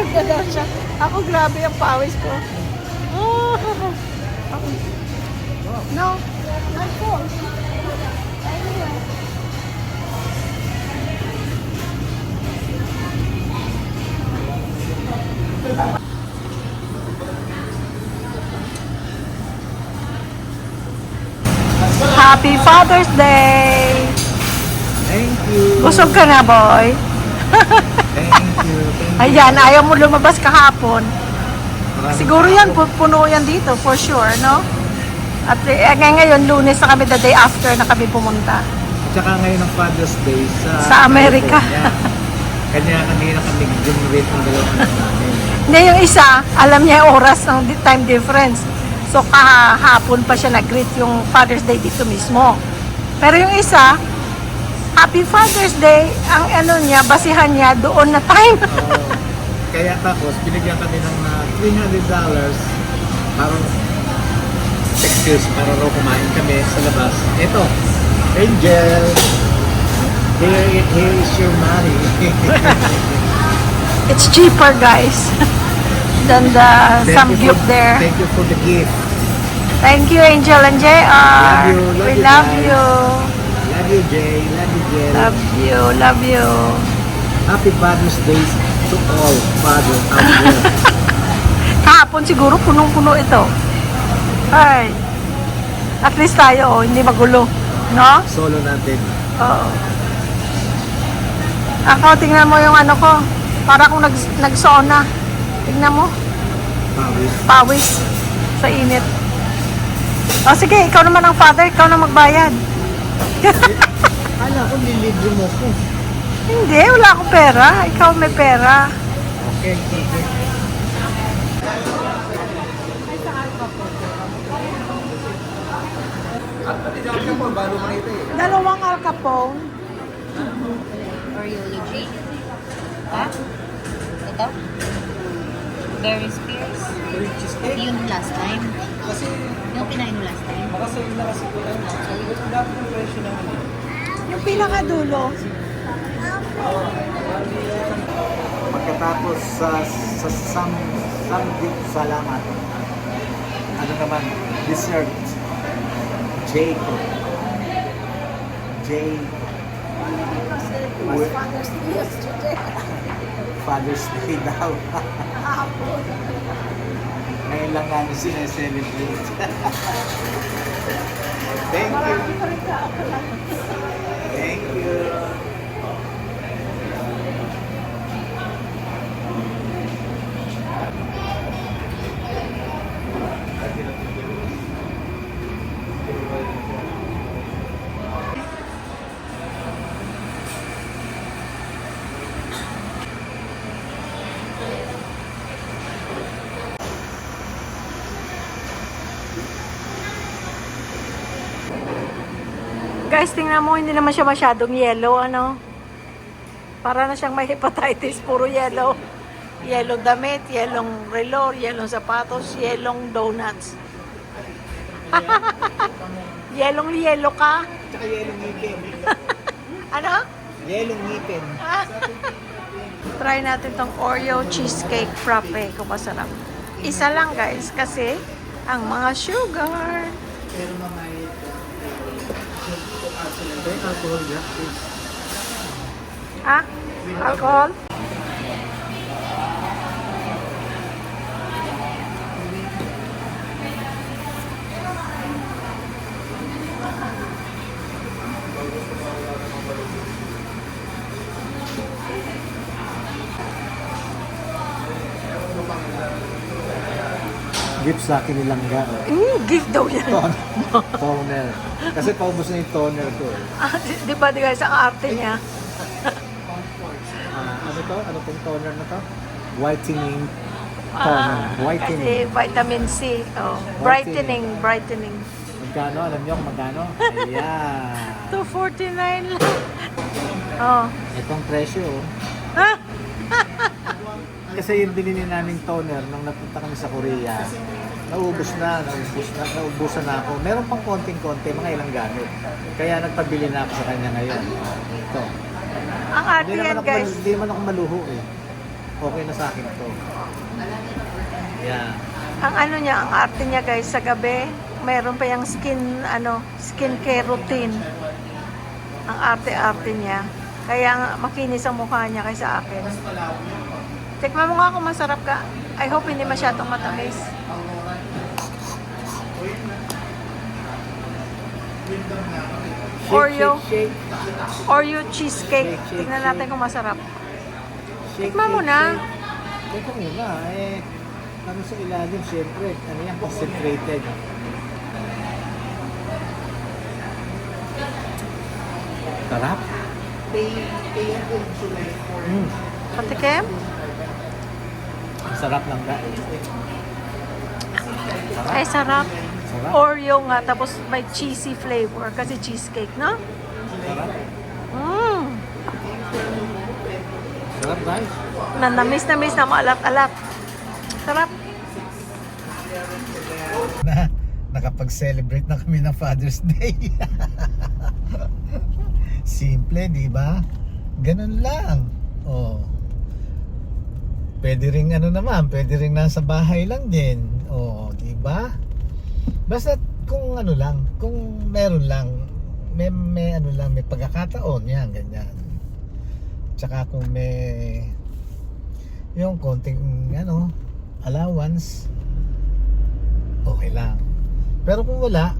Nagdala siya. Ako, grabe ang pawis ko. Oh. Ako. No. Not cold. Anyway. Happy Father's Day! Thank you. Busog ka na, boy? Thank you. Ayan, ayaw mo lumabas kahapon. Siguro yan, puno yan dito, for sure, no? At ngayon, Lunes na kami, the day after na kami pumunta. At saka ngayon ang Father's Day Sa Amerika. Kanya kanina kami generate ng dalawang anak namin. Hindi, yung isa, alam niya yung oras ng time difference. So, kahapon pa siya nag-greet yung Father's Day dito mismo. Pero yung isa, Happy Father's Day, ang ano niya, basihan niya doon na time. Kaya tapos, binigyan kami ng $300 parang excuse para raw kumain kami sa labas. Ito, Angel, here is your money. It's cheaper, guys, than the samgyup there. Thank you for the gift. Thank you, Angel and JR. We love guys. you. Love you, Jay. Love you, Jay. Love you, love you. Happy Father's Day to all fathers out there. Kahapon siguro punong-puno ito. Ay. At least tayo, hindi magulo. No? Solo natin. Oo. Ako, tingnan mo yung ano ko. Para akong nag-sauna. Tingnan mo. Pawis. Pawis. Sa init. O sige, ikaw naman ang father. Ikaw na magbayad. Kala ko nilibre mo ko. Hindi, wala akong pera. Ikaw may pera. Okay, okay. Dalawang Al Capone. Oreo Luigi. Ha? Ito? Berry Spears. Yung last time. Yung kinain mo last time. Yung pinakadulo. Pagkatapos sa samgyup salamat. Ano naman? Dessert. Jacob. Jay. Father's Day yesterday. Father's Day daw. Ngayon lang namin sineselebrate. Thank you. Thank you. Guys, tingnan mo, hindi naman siya masyadong yellow, ano? Para na siyang may hepatitis, puro yellow. Yellow damit, yellow relo, yellow sapatos, yellow donuts. Yellow ka? Tsaka yelong ngipin. Ano? Yelong ngipin. Try natin tong Oreo cheesecake frappe kung masarap. Isa lang, guys, kasi ang mga sugar. Pero mamay alcohol niya. Ha? Alcohol? Gift sa akin nilang Gift daw yan. toner. Kasi paubos na yung toner ko eh. Di ba, guys, ang arte niya? Ano to? Ano pong toner na to? Whitening toner. Whitening. Kasi vitamin C. Oh. Brightening. Magkano? Alam niyo kung magkano? Ayan. 249 lang. Oh. Itong presyo. Ha? Kasi yung binili naming toner nung napunta kami sa Korea, naubusan na ako. Meron pang konting-konti, mga ilang gamit. Kaya nagpabili na ako sa kanya ngayon. Ito. Ang arte yan, guys. Hindi naman ako maluho eh. okay na sa akin to. Yeah. Ang ano niya, ang arte niya guys, sa gabi, mayroon pa yung skincare routine. Ang arte-arte niya. Kaya nga, makinis ang mukha niya kaysa akin. Tikman mo nga kung masarap ka. I hope hindi masyadong matamis. Oreo. Shake. Oreo cheesecake. Shake. Tignan natin kung masarap. Shake, Tikman mo na. Teka muna, ano sa ilalim, syempre, ano yan, concentrated. Sarap. Patikim? Ang sarap lang dahil. Ay, sarap. Sarap. Oreo nga, tapos may cheesy flavor kasi cheesecake, no? Sarap. Mmm. Sarap guys. Namis na maalat-alat. Sarap. Nakapag-celebrate na kami ng Father's Day. Simple, di ba? Ganun lang. Oh. Pwede ring pwede ring nasa bahay lang din. Oh, di ba? Basta kung kung meron lang, may may pagkakataon yan, ganyan. Tsaka kung may yung konting allowance, okay lang. Pero kung wala,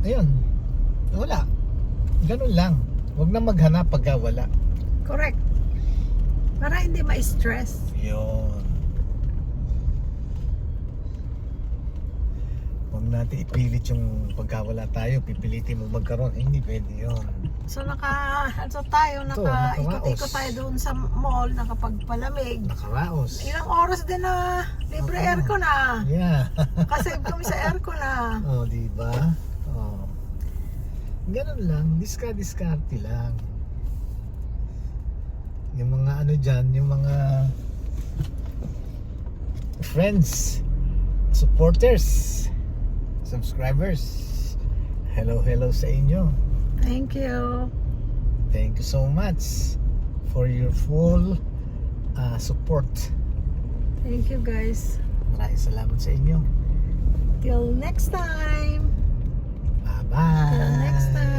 ayun, wala. Ganun lang. Huwag na maghanap pagka wala. Correct. Para hindi ma-stress. Yun. Huwag natin ipilit yung pagka wala tayo, pipilitin mo magkaroon. Hindi pwede yun. So tayo, nakaraos. ikot tayo doon sa mall, nakapagpalamig. Nakaraos. Ilang oras din na libre aircon na. Yeah. Kasave kami sa aircon na. Oh, di ba? Oh. Ganun lang, diskarte lang. Yung mga dyan, yung mga friends, supporters, subscribers. Hello sa inyo. Thank you. Thank you so much for your full support. Thank you guys. Maraming salamat sa inyo. Till next time. Bye-bye. Till next time.